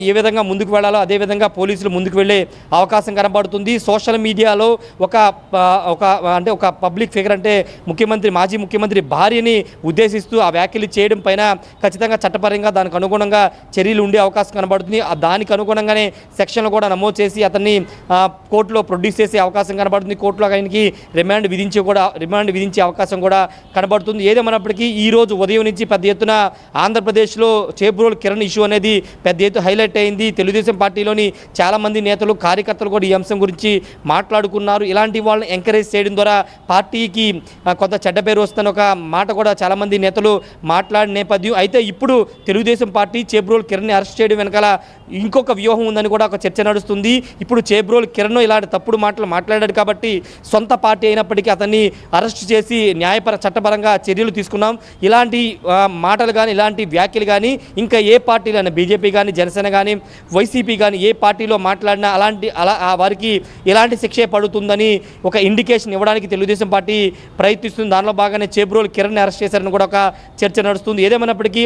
ఏ విధంగా ముందుకు వెళ్ళాలో అదే విధంగా పోలీసులు ముందుకు వెళ్ళే అవకాశం కనబడుతుంది. సోషల్ మీడియాలో ఒక పబ్లిక్ ఫిగర్ అంటే మాజీ ముఖ్యమంత్రి భార్యని ఉద్దేశిస్తూ ఆ వ్యాఖ్యలు చేయడం పైన ఖచ్చితంగా చట్టపరంగా దానికి అనుగుణంగా చర్యలు ఉండే అవకాశం కనబడుతుంది. దానికి అనుగుణంగానే సెక్షన్లు కూడా నమోదు చేసి అతన్ని కోర్టులో ప్రొడ్యూస్ చేసే అవకాశం కనబడుతుంది. కోర్టులో ఆయనకి రిమాండ్ విధించే అవకాశం కూడా కనబడుతుంది. ఏదేమైనప్పటికీ ఈరోజు ఉదయం నుంచి పెద్ద ఎత్తున ఆంధ్రప్రదేశ్లో చేబ్రోలు కిరణ్ ఇష్యూ అనేది పెద్ద ఎత్తున హైలైట్ అయింది. తెలుగుదేశం పార్టీలోని చాలామంది నేతలు కార్యకర్తలు కూడా ఈ అంశం గురించి మాట్లాడుకున్నారు. ఇలాంటి వాళ్ళని ఎంకరేజ్ చేయడం ద్వారా పార్టీకి కొంత చెడ్డ పేరు వస్తున్న ఒక మాట కూడా చాలామంది నేతలు మాట్లాడిన నేపథ్యం. అయితే ఇప్పుడు తెలుగుదేశం పార్టీ చేబ్రోలు కిరణ్ని అరెస్ట్ చేయడం వెనకాల ఇంకొక వ్యూహం ఉందని కూడా ఒక చర్చ నడుస్తుంది. ఇప్పుడు చేబ్రోలు కిరణ్ ఇలాంటి తప్పుడు మాటలు మాట్లాడాడు కాబట్టి సొంత పార్టీ అయినప్పటికీ అతన్ని అరెస్ట్ చేసి చట్టపరంగా చర్యలు తీసుకున్నాం. ఇలాంటి మాటలు కానీ ఇలాంటి వ్యాఖ్యలు కానీ ఇంకా ఏ పార్టీలైనా బీజేపీ కానీ జనసేన కానీ వైసీపీ కానీ ఏ పార్టీలో మాట్లాడినా వారికి ఎలాంటి శిక్షే పడుతుందని ఒక ఇండికేషన్ ఇవ్వడానికి తెలుగుదేశం పార్టీ ప్రయత్నిస్తుంది. దానిలో భాగంగానే చేబ్రోలు కిరణ్ అరెస్ట్ చేశారని కూడా ఒక చర్చ నడుస్తుంది. ఏదేమైనప్పటికీ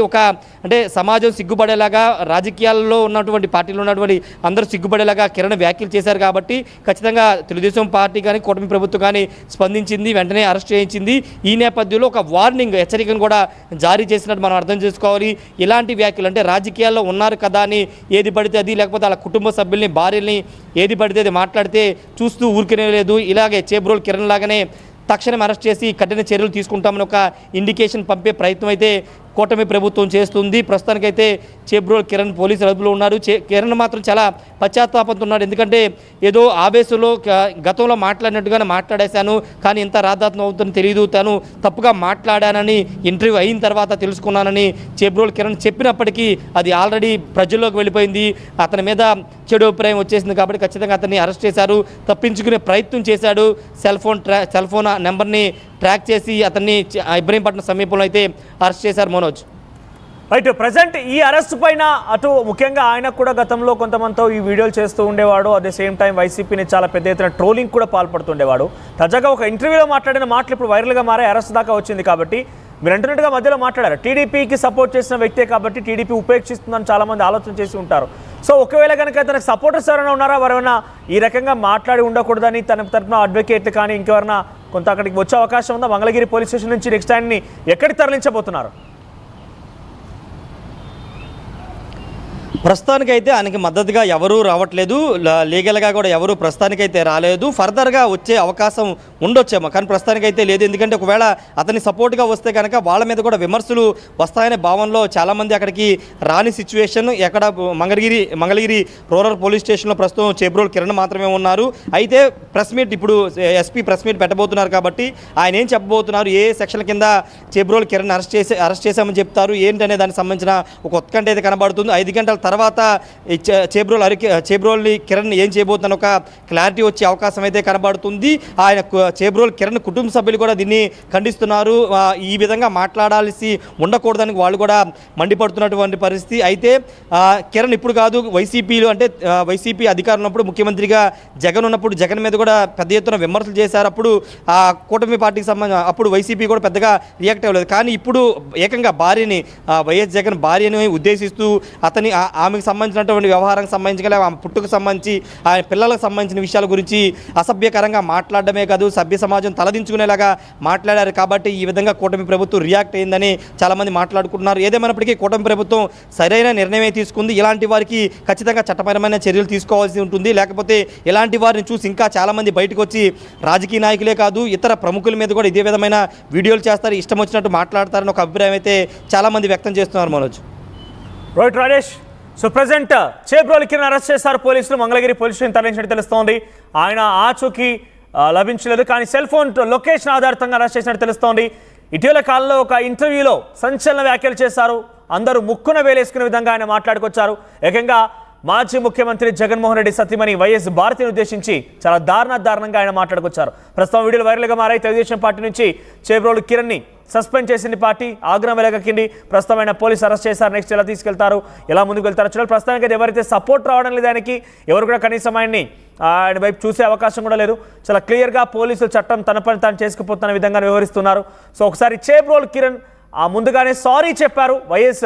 సమాజం సిగ్గుపడేలాగా రాజకీయాల్లో ఉన్నటువంటి పార్టీలో ఉన్నటువంటి అందరూ సిగ్గుపడేలాగా కిరణ్ వ్యాఖ్యలు చేశారు కాబట్టి ఖచ్చితంగా తెలుగుదేశం పార్టీ కానీ కూటమి ప్రభుత్వం కానీ స్పందించింది, వెంటనే అరెస్ట్ చేయించింది. ఈ నేపథ్యంలో ఒక వార్నింగ్ హెచ్చరికను కూడా జారీ చేసినట్టు మనం అర్థం చేసుకోవాలి. ఇలాంటి వ్యాఖ్యలు అంటే రాజకీయాల్లో ఉన్నారు కదా అని ఏది పడితే అది, లేకపోతే వాళ్ళ కుటుంబ సభ్యుల్ని భార్యల్ని ఏది పడితే అది మాట్లాడితే చూస్తూ ఊరికనే లేదు. ఇలాగే చేబ్రోలు కిరణ్ లాగానే తక్షణం అరెస్ట్ చేసి కఠిన చర్యలు తీసుకుంటామని ఒక ఇండికేషన్ పంపే ప్రయత్నం అయితే కూటమి ప్రభుత్వం చేస్తుంది. ప్రస్తుతానికైతే చేబ్రోలు కిరణ్ పోలీసులు అదుపులో ఉన్నారు. కిరణ్ మాత్రం చాలా పశ్చాత్తాపంతో ఉన్నాడు. ఎందుకంటే ఏదో ఆవేశంలో గతంలో మాట్లాడినట్టుగానే మాట్లాడేశాను, కానీ ఇంత రాద్ధాంతం అవుతుందని తెలియదు, తాను తప్పుగా మాట్లాడానని ఇంటర్వ్యూ అయిన తర్వాత తెలుసుకున్నానని చేబ్రోలు కిరణ్ చెప్పినప్పటికీ అది ఆల్రెడీ ప్రజల్లోకి వెళ్ళిపోయింది. అతని మీద చెడు అభిప్రాయం వచ్చేసింది కాబట్టి ఖచ్చితంగా అతన్ని అరెస్ట్ చేశారు. తప్పించుకునే ప్రయత్నం చేశాడు. సెల్ ఫోన్ నెంబర్ని ట్రాక్ చేసి అతన్ని ఇబ్రహీంపట్నం సమీపంలో అయితే అరెస్ట్ చేశారు. మనోజ్ రైట్. ప్రజెంట్ ఈ అరెస్ట్ పైన అటు ముఖ్యంగా ఆయన కూడా గతంలో కొంతమందితో ఈ వీడియోలు చేస్తూ ఉండేవాడు. అట్ ద సేమ్ టైం వైసీపీని చాలా పెద్ద ఎత్తున ట్రోలింగ్ కూడా పాల్పడుతుండేవాడు. తాజాగా ఒక ఇంటర్వ్యూలో మాట్లాడిన మాటలు ఇప్పుడు వైరల్గా మారే అరెస్ట్ దాకా వచ్చింది. కాబట్టి మీరు అంటున్నట్టుగా మధ్యలో మాట్లాడారు, టీడీపీకి సపోర్ట్ చేసిన వ్యక్తే కాబట్టి టీడీపీ ఉపేక్షిస్తుందని చాలామంది ఆలోచన చేసి ఉంటారు. సో ఒకవేళ కనుక తనకు సపోర్టర్స్ ఎవరైనా ఉన్నారా, ఎవరైనా ఈ రకంగా మాట్లాడి ఉండకూడదని తన తరఫున అడ్వకేట్లు కానీ ఇంకెవరైనా కొంత అక్కడికి వచ్చే అవకాశం ఉందా? మంగళగిరి పోలీస్ స్టేషన్ నుంచి నెక్స్ట్ ఆయన్ని ఎక్కడికి తరలించబోతున్నారు? ప్రస్తుతానికైతే ఆయనకి మద్దతుగా ఎవరూ రావట్లేదు, లీగల్గా కూడా ఎవరు ప్రస్తుతానికైతే రాలేదు. ఫర్దర్గా వచ్చే అవకాశం ఉండొచ్చేమో, కానీ ప్రస్తుతానికైతే లేదు. ఎందుకంటే ఒకవేళ అతని సపోర్ట్గా వస్తే కనుక వాళ్ళ మీద కూడా విమర్శలు వస్తాయనే భావనలో చాలామంది అక్కడికి రాని సిచ్యువేషన్. ఎక్కడ మంగళగిరి రూరల్ పోలీస్ స్టేషన్లో ప్రస్తుతం చేబ్రోలు కిరణ్ మాత్రమే ఉన్నారు. అయితే ప్రెస్ మీట్ ఇప్పుడు ఎస్పీ ప్రెస్ మీట్ పెట్టబోతున్నారు కాబట్టి ఆయన ఏం చెప్పబోతున్నారు, ఏ సెక్షన్ల కింద చేబ్రోలు కిరణ్ అరెస్ట్ చేశామని చెప్తారు ఏంటనే దానికి సంబంధించిన ఒక ఉత్కంఠ అయితే కనబడుతుంది. 5 గంటల తర్వాత చేబ్రోలు కిరణ్ ఏం చేయబోతున్న ఒక క్లారిటీ వచ్చే అవకాశం అయితే కనబడుతుంది. ఆయన చేబ్రోలు కిరణ్ కుటుంబ సభ్యులు కూడా దీన్ని ఖండిస్తున్నారు. ఈ విధంగా మాట్లాడాల్సి ఉండకూడదని వాళ్ళు కూడా మండిపడుతున్నటువంటి పరిస్థితి. అయితే కిరణ్ ఇప్పుడు కాదు, వైసీపీ అధికారం ఉన్నప్పుడు ముఖ్యమంత్రిగా జగన్ ఉన్నప్పుడు జగన్ మీద కూడా పెద్ద ఎత్తున విమర్శలు చేశారు. అప్పుడు ఆ కూటమి పార్టీకి అప్పుడు వైసీపీ కూడా పెద్దగా రియాక్ట్ అవ్వలేదు. కానీ ఇప్పుడు ఏకంగా భార్యని వైఎస్ జగన్ భార్యని ఉద్దేశిస్తూ ఆమెకు సంబంధించినటువంటి వ్యవహారానికి సంబంధించి ఆమె పుట్టుకు సంబంధించి ఆయన పిల్లలకు సంబంధించిన విషయాల గురించి అసభ్యకరంగా మాట్లాడడమే కాదు, సభ్య సమాజం తలదించుకునేలాగా మాట్లాడారు. కాబట్టి ఈ విధంగా కూటమి ప్రభుత్వం రియాక్ట్ అయిందని చాలామంది మాట్లాడుకుంటున్నారు. ఏదేమైనప్పటికీ కూటమి ప్రభుత్వం సరైన నిర్ణయమే తీసుకుంది. ఇలాంటి వారికి ఖచ్చితంగా చట్టపరమైన చర్యలు తీసుకోవాల్సి ఉంటుంది. లేకపోతే ఇలాంటి వారిని చూసి ఇంకా చాలామంది బయటకు వచ్చి రాజకీయ నాయకులే కాదు ఇతర ప్రముఖుల మీద కూడా ఇదే విధమైన వీడియోలు చేస్తారు, ఇష్టం వచ్చినట్టు మాట్లాడతారని ఒక అభిప్రాయం అయితే చాలామంది వ్యక్తం చేస్తున్నారు. Manoj. Right Rajesh. So present Chebrolu Kiran arrest చేశారు పోలీసులు. మంగళగిరి పోలీస్ స్టేషన్ తరలించినట్టు తెలుస్తోంది. ఆయన ఆచూకీ లభించలేదు, కానీ సెల్ ఫోన్ లొకేషన్ ఆధారితంగా అరెస్ట్ చేసినట్టు తెలుస్తోంది. ఇటీవల కాలంలో ఒక ఇంటర్వ్యూలో సంచలన వ్యాఖ్యలు చేశారు. అందరూ ముక్కున వేలేసుకునే విధంగా ఆయన మాట్లాడుకొచ్చారు. ఏకంగా మాజీ ముఖ్యమంత్రి జగన్మోహన్ రెడ్డి సతీమణి వైఎస్ భారతిని ఉద్దేశించి చాలా దారుణంగా ఆయన మాట్లాడుకొచ్చారు. ప్రస్తుతం వీడియోలు వైరల్గా మారాయి. తెలుగుదేశం పార్టీ నుంచి చేబ్రోలు కిరణ్ని సస్పెండ్ చేసింది పార్టీ, ఆగ్రహం వెలగక్కింది. ప్రస్తుతం ఆయన పోలీసు అరెస్ట్ చేశారు. నెక్స్ట్ ఎలా తీసుకెళ్తారు, ఎలా ముందుకు వెళ్తారో చూడాలి. ప్రస్తుతానికి ఎవరైతే సపోర్ట్ రావడం లేదు ఆయనకి, ఎవరు కూడా కనీసం ఆయన వైపు చూసే అవకాశం కూడా లేదు. చాలా క్లియర్గా పోలీసులు చట్టం తన పని తాను చేసుకుపోతున్న విధంగా వ్యవహరిస్తున్నారు. సో ఒకసారి చేబ్రోలు కిరణ్ ముందుగానే సారీ చెప్పారు వైఎస్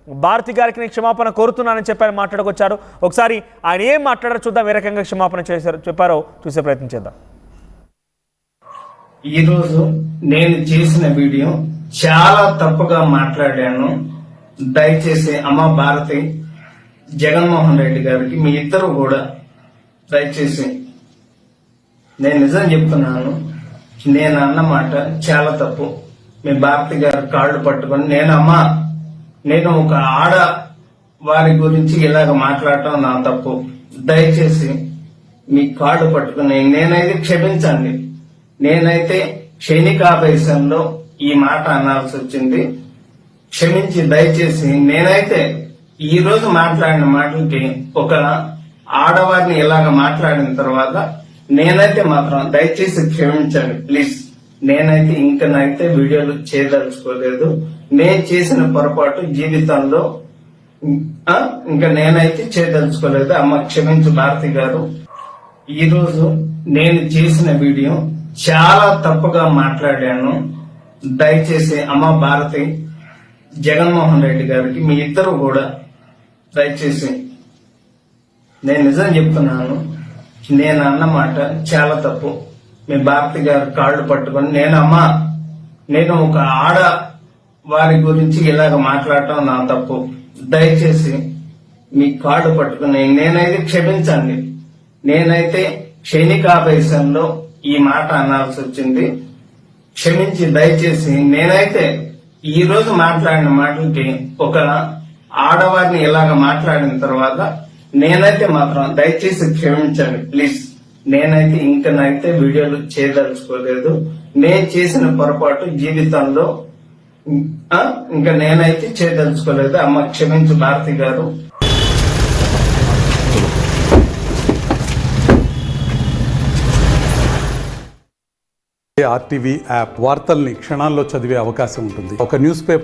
భారతి గారికి నేను క్షమాపణ కోరుతున్నానని చెప్పి ఆయన మాట్లాడుకొచ్చారు. ఒకసారి ఆయన ఏం మాట్లాడారో చూద్దాం, ఏ రకంగా క్షమాపణ చెప్పారో చూసే ప్రయత్నం చేద్దాం. ఈరోజు నేను చేసిన వీడియో చాలా తప్పుగా మాట్లాడాను. దయచేసి అమ్మ భారతి, జగన్మోహన్ రెడ్డి గారికి మీ ఇద్దరు కూడా దయచేసి, నేను నిజం చెప్తున్నాను, నేను అన్నమాట చాలా తప్పు. మీ భారతి గారి కాళ్ళు పట్టుకొని నేను ఒక ఆడ వారి గురించి ఇలాగ మాట్లాడటం నా తప్పు. దయచేసి మీ కాళ్ళు పట్టుకుని నేనైతే క్షమించండి. నేనైతే క్షణికావేశంలో ఈ మాట అనాల్సి వచ్చింది. క్షమించి దయచేసి నేనైతే ఈ రోజు మాట్లాడిన మాటలకి ఒక ఆడవారిని ఇలాగ మాట్లాడిన తర్వాత నేనైతే మాత్రం దయచేసి క్షమించండి ప్లీజ్. నేనైతే ఇంకనైతే వీడియోలు చేయదలుచుకోలేదు. నేను చేసిన పొరపాటు జీవితంలో ఇంకా నేనైతే చేయదలుచుకోలేదు. అమ్మ క్షమించు భారతి గారు. ఈరోజు నేను చేసిన వీడియో చాలా తప్పుగా మాట్లాడాను. దయచేసి అమ్మ భారతి, జగన్మోహన్ రెడ్డి గారికి మీ ఇద్దరు కూడా దయచేసి, నేను నిజం చెప్తున్నాను, నేను అన్నమాట చాలా తప్పు. మీ భారతి గారి కాళ్ళు పట్టుకొని నేను ఒక ఆడ వారి గురించి ఇలాగ మాట్లాడటం నా తప్పు. దయచేసి మీ కాళ్ళు పట్టుకుని నేనైతే క్షమించండి. నేనైతే క్షణికావేశంలో ఈ మాట అనాల్సి వచ్చింది. క్షమించి దయచేసి నేనైతే ఈ రోజు మాట్లాడిన మాటలకి ఒక ఆడవారిని ఇలాగ మాట్లాడిన తర్వాత నేనైతే మాత్రం దయచేసి క్షమించండి ప్లీజ్. నేనైతే ఇంకనైతే వీడియోలు చేయదలుచుకోలేదు. నేను చేసిన పొరపాటు జీవితంలో ఇంకా నేనైతే చేయదలుచుకోలేదు. అమ్మ క్షమించు భారతి గారు. ఆర్టీవీ యాప్ వార్తల్ని క్షణాల్లో చదివే అవకాశం ఉంటుంది. ఒక న్యూస్ పేపర్